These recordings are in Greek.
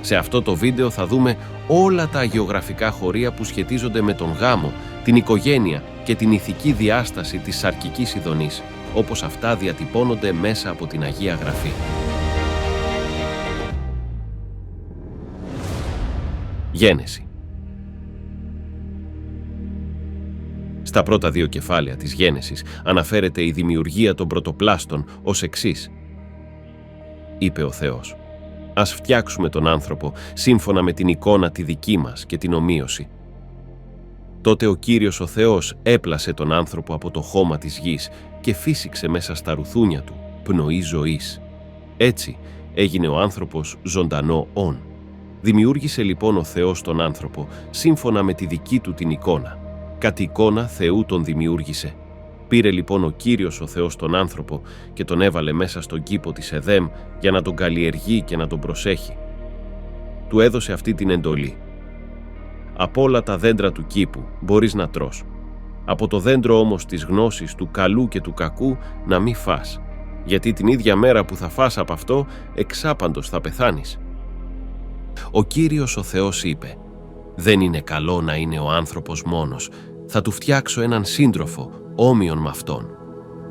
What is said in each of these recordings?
Σε αυτό το βίντεο θα δούμε όλα τα αγιογραφικά χωρία που σχετίζονται με τον γάμο, την οικογένεια και την ηθική διάσταση της σαρκικής ειδονής, όπως αυτά διατυπώνονται μέσα από την Αγία Γραφή. Γένεση. Στα πρώτα δύο κεφάλαια της Γένεσης αναφέρεται η δημιουργία των πρωτοπλάστων ως εξής. Είπε ο Θεός: «Ας φτιάξουμε τον άνθρωπο σύμφωνα με την εικόνα τη δική μας και την ομοίωση». Τότε ο Κύριος ο Θεός έπλασε τον άνθρωπο από το χώμα της γης και φύσηξε μέσα στα ρουθούνια του πνοή ζωής. Έτσι έγινε ο άνθρωπος ζωντανό όν. Δημιούργησε λοιπόν ο Θεός τον άνθρωπο σύμφωνα με τη δική του την εικόνα. Κατ' εικόνα Θεού τον δημιούργησε. Πήρε λοιπόν ο Κύριος ο Θεός τον άνθρωπο και τον έβαλε μέσα στον κήπο της Εδέμ για να τον καλλιεργεί και να τον προσέχει. Του έδωσε αυτή την εντολή: «Από όλα τα δέντρα του κήπου μπορείς να τρως. Από το δέντρο όμως της γνώσης του καλού και του κακού να μη φας, γιατί την ίδια μέρα που θα φας από αυτό εξάπαντος θα πεθάνεις». Ο Κύριος ο Θεός είπε: «Δεν είναι καλό να είναι ο άνθρωπος μόνος, θα του φτιάξω έναν σύντροφο όμοιον με αυτόν».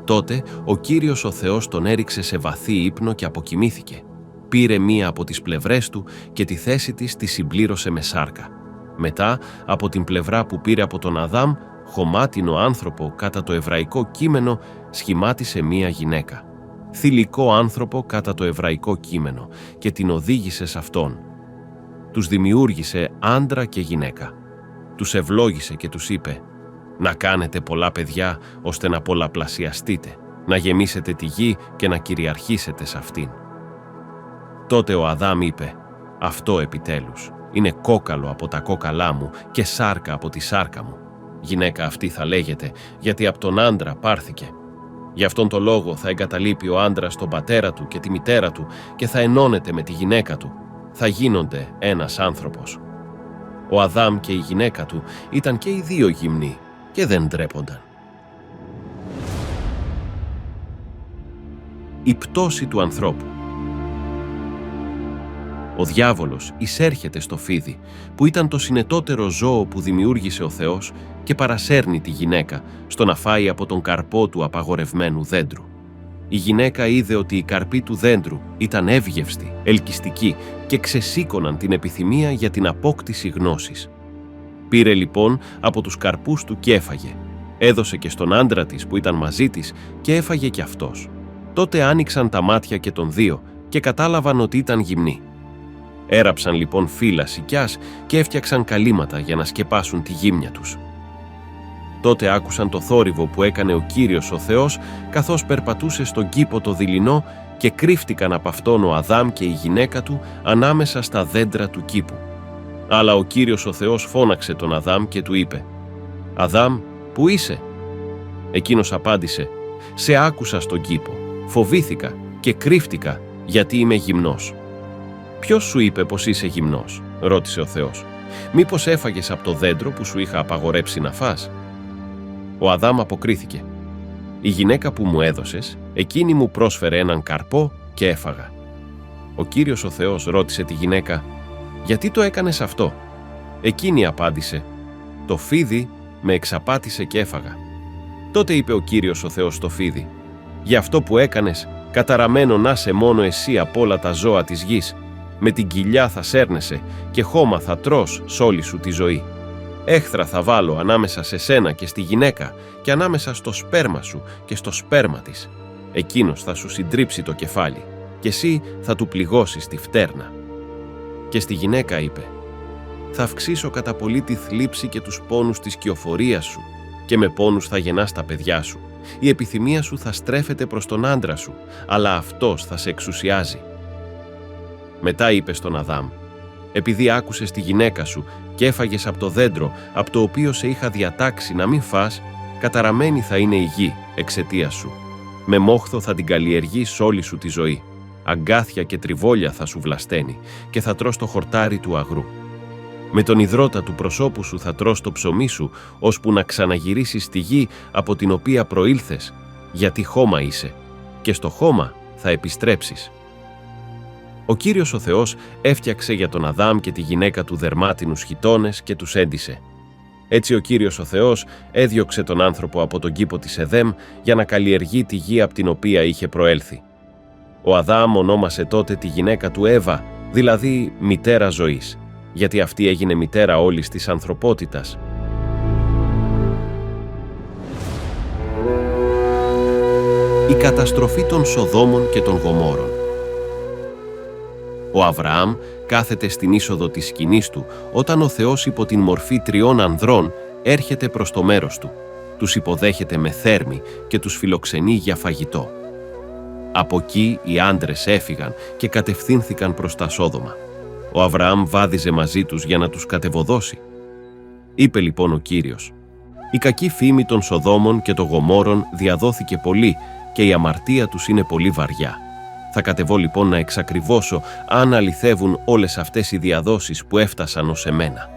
Τότε ο Κύριος ο Θεός τον έριξε σε βαθύ ύπνο και αποκοιμήθηκε. Πήρε μία από τις πλευρές του και τη θέση της τη συμπλήρωσε με σάρκα. Μετά, από την πλευρά που πήρε από τον Αδάμ, χωμάτινο άνθρωπο κατά το εβραϊκό κείμενο, σχημάτισε μία γυναίκα. Θηλυκό άνθρωπο κατά το εβραϊκό κείμενο και την οδήγησε σε αυτόν. Τους δημιούργησε άντρα και γυναίκα. Τους ευλόγησε και τους είπε: «Να κάνετε πολλά παιδιά ώστε να πολλαπλασιαστείτε, να γεμίσετε τη γη και να κυριαρχήσετε σε αυτήν». Τότε ο Αδάμ είπε: «Αυτό επιτέλους είναι κόκαλο από τα κόκαλά μου και σάρκα από τη σάρκα μου. Γυναίκα αυτή θα λέγεται, γιατί από τον άντρα πάρθηκε. Γι' αυτόν τον λόγο θα εγκαταλείπει ο άντρας τον πατέρα του και τη μητέρα του και θα ενώνεται με τη γυναίκα του. Θα γίνονται ένας άνθρωπος». Ο Αδάμ και η γυναίκα του ήταν και οι δύο γυμνοί και δεν ντρέπονταν. Η πτώση του ανθρώπου. Ο διάβολος εισέρχεται στο φίδι, που ήταν το συνετότερο ζώο που δημιούργησε ο Θεός, και παρασέρνει τη γυναίκα στο να φάει από τον καρπό του απαγορευμένου δέντρου. Η γυναίκα είδε ότι οι καρποί του δέντρου ήταν εύγευστοι, ελκυστικοί και ξεσήκωναν την επιθυμία για την απόκτηση γνώσης. Πήρε λοιπόν από τους καρπούς του και έφαγε. Έδωσε και στον άντρα της που ήταν μαζί της και έφαγε κι αυτός. Τότε άνοιξαν τα μάτια και των δύο και κατάλαβαν ότι ήταν γυμνοί. Έραψαν λοιπόν φύλλα σικιάς και έφτιαξαν καλύματα για να σκεπάσουν τη γύμνια τους. Τότε άκουσαν το θόρυβο που έκανε ο Κύριος ο Θεός καθώς περπατούσε στον κήπο το δειλινό και κρύφτηκαν από αυτόν ο Αδάμ και η γυναίκα του ανάμεσα στα δέντρα του κήπου. Αλλά ο Κύριος ο Θεός φώναξε τον Αδάμ και του είπε: «Αδάμ, πού είσαι?» Εκείνος απάντησε: «Σε άκουσα στον κήπο, φοβήθηκα και κρύφτηκα γιατί είμαι γυμνός». «Ποιος σου είπε πως είσαι γυμνός?» ρώτησε ο Θεός. «Μήπως έφαγες από το δέντρο που σου είχα απαγορέψει να φας?» Ο Αδάμ αποκρίθηκε: «Η γυναίκα που μου έδωσες, εκείνη μου πρόσφερε έναν καρπό και έφαγα». Ο Κύριος ο Θεός ρώτησε τη γυναίκα: «Γιατί το έκανες αυτό?» Εκείνη απάντησε: «Το φίδι με εξαπάτησε και έφαγα». Τότε είπε ο Κύριος ο Θεός στο φίδι: «Γι' αυτό που έκανες, καταραμένο να σε μόνο εσύ από όλα τα ζώα της γης. Με την κοιλιά θα σέρνεσαι και χώμα θα τρως σ' όλη σου τη ζωή. Έχθρα θα βάλω ανάμεσα σε σένα και στη γυναίκα και ανάμεσα στο σπέρμα σου και στο σπέρμα της. Εκείνος θα σου συντρίψει το κεφάλι και εσύ θα του πληγώσεις τη φτέρνα». Και στη γυναίκα είπε: «Θα αυξήσω κατά πολύ τη θλίψη και τους πόνους της κυοφορίας σου και με πόνους θα γεννάς τα παιδιά σου. Η επιθυμία σου θα στρέφεται προς τον άντρα σου, αλλά αυτός θα σε εξουσιάζει». Μετά είπε στον Αδάμ: «Επειδή άκουσες τη γυναίκα σου και έφαγες από το δέντρο από το οποίο σε είχα διατάξει να μην φας, καταραμένη θα είναι η γη εξαιτίας σου. Με μόχθο θα την καλλιεργείς όλη σου τη ζωή. Αγκάθια και τριβόλια θα σου βλασταίνει και θα τρως το χορτάρι του αγρού. Με τον ιδρώτα του προσώπου σου θα τρως το ψωμί σου, ώσπου να ξαναγυρίσεις στη γη από την οποία προήλθες, γιατί χώμα είσαι, και στο χώμα θα επιστρέψεις». Ο Κύριος ο Θεός έφτιαξε για τον Αδάμ και τη γυναίκα του δερμάτινους χιτώνες και τους έντισε. Έτσι ο Κύριος ο Θεός έδιωξε τον άνθρωπο από τον κήπο της Εδέμ για να καλλιεργεί τη γη από την οποία είχε προέλθει. Ο Αδάμ ονόμασε τότε τη γυναίκα του Εύα, δηλαδή μητέρα ζωής, γιατί αυτή έγινε μητέρα όλης της ανθρωπότητας. Η καταστροφή των Σοδόμων και των Γομόρων. Ο Αβραάμ κάθεται στην είσοδο της σκηνής του όταν ο Θεός υπό την μορφή 3 ανδρών έρχεται προς το μέρος του. Τους υποδέχεται με θέρμη και τους φιλοξενεί για φαγητό. Από εκεί οι άντρες έφυγαν και κατευθύνθηκαν προς τα Σόδομα. Ο Αβραάμ βάδιζε μαζί τους για να τους κατεβοδώσει. Είπε λοιπόν ο Κύριος: «Η κακή φήμη των Σοδόμων και των Γομόρων διαδόθηκε πολύ και η αμαρτία τους είναι πολύ βαριά. Θα κατεβώ λοιπόν να εξακριβώσω αν αληθεύουν όλες αυτές οι διαδόσεις που έφτασαν ως εμένα».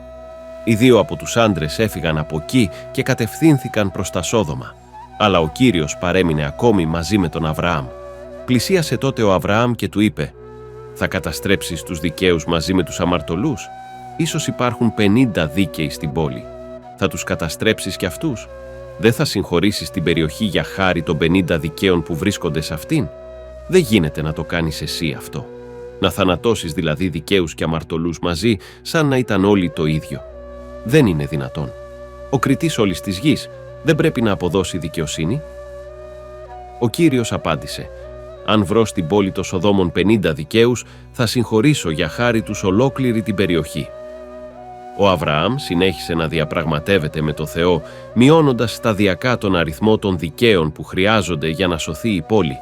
Οι 2 από τους άντρες έφυγαν από εκεί και κατευθύνθηκαν προς τα Σόδομα. Αλλά ο Κύριος παρέμεινε ακόμη μαζί με τον Αβραάμ. Πλησίασε τότε ο Αβραάμ και του είπε: «Θα καταστρέψεις τους δικαίους μαζί με τους αμαρτωλούς? Ίσως υπάρχουν 50 δίκαιοι στην πόλη. Θα τους καταστρέψεις κι αυτούς? Δεν θα συγχωρήσεις την περιοχή για χάρη των 50 δικαίων που βρίσκονται σε αυτήν? Δεν γίνεται να το κάνεις εσύ αυτό. Να θανατώσεις δηλαδή δικαίους και αμαρτωλούς μαζί, σαν να ήταν όλοι το ίδιο. Δεν είναι δυνατόν. Ο κριτής όλης της γης δεν πρέπει να αποδώσει δικαιοσύνη?» Ο Κύριος απάντησε: «Αν βρω στην πόλη των Σοδόμων 50 δικαίους, θα συγχωρήσω για χάρη τους ολόκληρη την περιοχή». Ο Αβραάμ συνέχισε να διαπραγματεύεται με το Θεό, μειώνοντας σταδιακά τον αριθμό των δικαίων που χρειάζονται για να σωθεί η πόλη.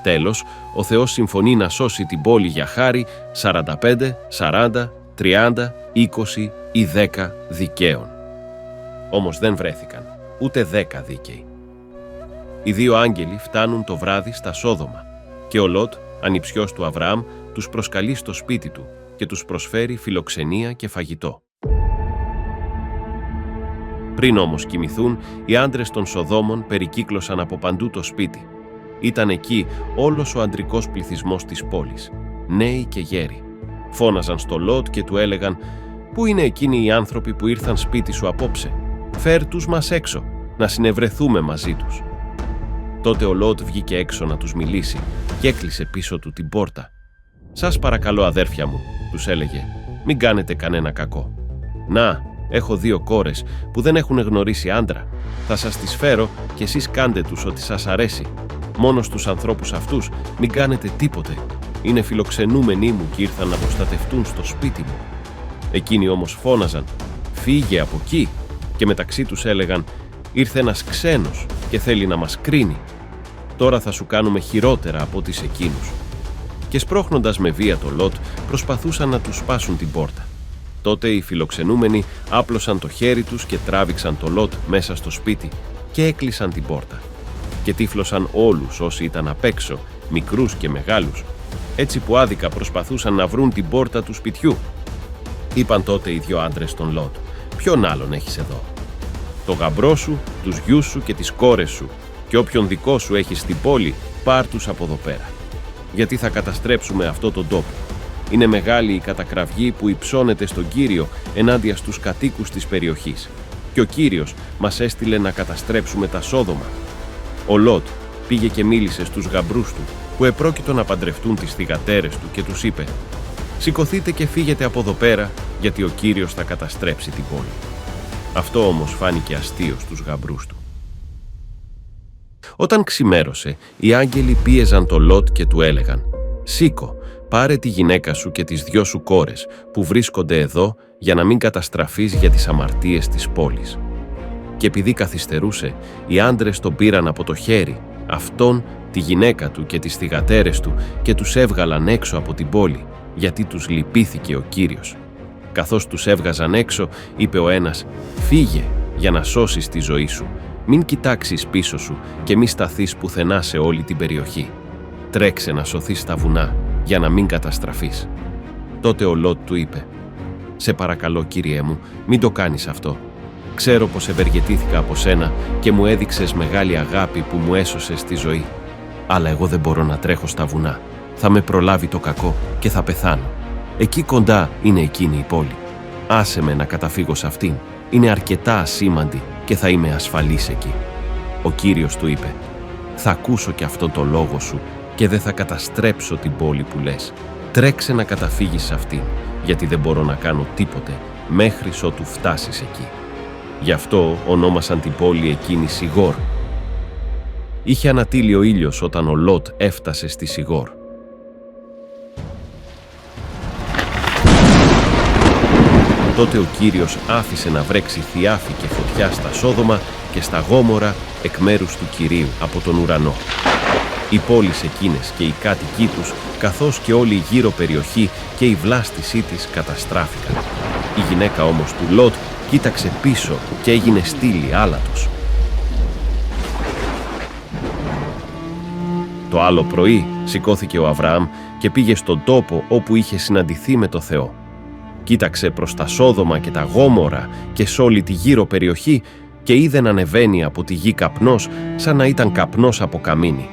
Τέλος, ο Θεός συμφωνεί να σώσει την πόλη για χάρη 45, 40, 30, 20 ή 10 δικαίων. Όμως δεν βρέθηκαν ούτε 10 δίκαιοι. Οι 2 άγγελοι φτάνουν το βράδυ στα Σόδομα και ο Λότ, ανιψιός του Αβραάμ, τους προσκαλεί στο σπίτι του και τους προσφέρει φιλοξενία και φαγητό. Πριν όμως κοιμηθούν, οι άντρες των Σοδόμων περικύκλωσαν από παντού το σπίτι. Ήταν εκεί όλος ο αντρικός πληθυσμός της πόλης, νέοι και γέροι. Φώναζαν στο Λότ και του έλεγαν: «Πού είναι εκείνοι οι άνθρωποι που ήρθαν σπίτι σου απόψε? Φέρ τους μας έξω, να συνευρεθούμε μαζί τους». Τότε ο Λότ βγήκε έξω να τους μιλήσει και έκλεισε πίσω του την πόρτα. «Σας παρακαλώ αδέρφια μου», τους έλεγε, «μην κάνετε κανένα κακό. Να, έχω 2 κόρες που δεν έχουν γνωρίσει άντρα. Θα σας τις φέρω και εσείς κάντε τους ό,τι σας αρέσει. Μόνο στους ανθρώπους αυτούς μην κάνετε τίποτε. Είναι φιλοξενούμενοι μου και ήρθαν να προστατευτούν στο σπίτι μου». Εκείνοι όμως φώναζαν: «Φύγε από εκεί», και μεταξύ τους έλεγαν: «Ήρθε ένας ξένος και θέλει να μας κρίνει. Τώρα θα σου κάνουμε χειρότερα από ό,τι σε εκείνους». Και σπρώχνοντας με βία το Λότ, προσπαθούσαν να τους σπάσουν την πόρτα. Τότε οι φιλοξενούμενοι άπλωσαν το χέρι τους και τράβηξαν το Λότ μέσα στο σπίτι και έκλεισαν την πόρτα. Και τύφλωσαν όλους όσοι ήταν απ' έξω, μικρούς και μεγάλους, έτσι που άδικα προσπαθούσαν να βρουν την πόρτα του σπιτιού. Είπαν τότε οι 2 άντρες των Λότ: «Ποιον άλλον έχεις εδώ? Το γαμπρό σου, τους γιους σου και τις κόρες σου, και όποιον δικό σου έχεις στην πόλη, πάρ' τους από εδώ πέρα. Γιατί θα καταστρέψουμε αυτό τον τόπο. Είναι μεγάλη η κατακραυγή που υψώνεται στον Κύριο ενάντια στους κατοίκους της περιοχής. Και ο Κύριος μας έστειλε να καταστρέψουμε τα Σόδομα». Ο Λότ πήγε και μίλησε στους γαμπρούς του, που επρόκειτο να παντρευτούν τις θυγατέρες του, και τους είπε: «Σηκωθείτε και φύγετε από εδώ πέρα, γιατί ο Κύριος θα καταστρέψει την πόλη». Αυτό όμως φάνηκε αστείο στους γαμπρούς του. Όταν ξημέρωσε, οι άγγελοι πίεζαν το Λότ και του έλεγαν: «Σήκω, πάρε τη γυναίκα σου και τις 2 σου κόρες που βρίσκονται εδώ, για να μην καταστραφείς για τις αμαρτίες της πόλης». Και επειδή καθυστερούσε, οι άντρες τον πήραν από το χέρι, αυτόν, τη γυναίκα του και τις θυγατέρες του, και τους έβγαλαν έξω από την πόλη, γιατί τους λυπήθηκε ο Κύριος. Καθώς τους έβγαζαν έξω, είπε ο ένας: «Φύγε για να σώσεις τη ζωή σου. Μην κοιτάξεις πίσω σου και μη σταθείς πουθενά σε όλη την περιοχή. Τρέξε να σωθείς στα βουνά για να μην καταστραφείς». Τότε ο Λότ του είπε: «Σε παρακαλώ, Κύριέ μου, μην το κάνεις αυτό. Ξέρω πως ευεργετήθηκα από σένα και μου έδειξες μεγάλη αγάπη που μου έσωσες τη ζωή. Αλλά εγώ δεν μπορώ να τρέχω στα βουνά. Θα με προλάβει το κακό και θα πεθάνω. Εκεί κοντά είναι εκείνη η πόλη. Άσε με να καταφύγω σε αυτήν. Είναι αρκετά ασήμαντη και θα είμαι ασφαλής εκεί». Ο Κύριος του είπε: «Θα ακούσω και αυτό το λόγο σου και δεν θα καταστρέψω την πόλη που λες. Τρέξε να καταφύγεις σε αυτήν, γιατί δεν μπορώ να κάνω τίποτε μέχρι ότου φτάσεις εκεί». Γι' αυτό ονόμασαν την πόλη εκείνη Σιγόρ. Είχε ανατείλει ο ήλιος όταν ο Λότ έφτασε στη Σιγόρ. Τότε ο Κύριος άφησε να βρέξει θιάφη και φωτιά στα Σόδομα και στα Γόμορα εκ μέρους του Κυρίου από τον ουρανό. Οι πόλεις εκείνες και οι κάτοικοί τους, καθώς και όλη η γύρω περιοχή και η βλάστησή της καταστράφηκαν. Η γυναίκα όμως του Λότ κοίταξε πίσω και έγινε στήλη άλατος. Το άλλο πρωί σηκώθηκε ο Αβραάμ και πήγε στον τόπο όπου είχε συναντηθεί με το Θεό. Κοίταξε προς τα Σόδομα και τα Γόμορα και σ' όλη τη γύρω περιοχή και είδε να ανεβαίνει από τη γη καπνός σαν να ήταν καπνός από καμίνι.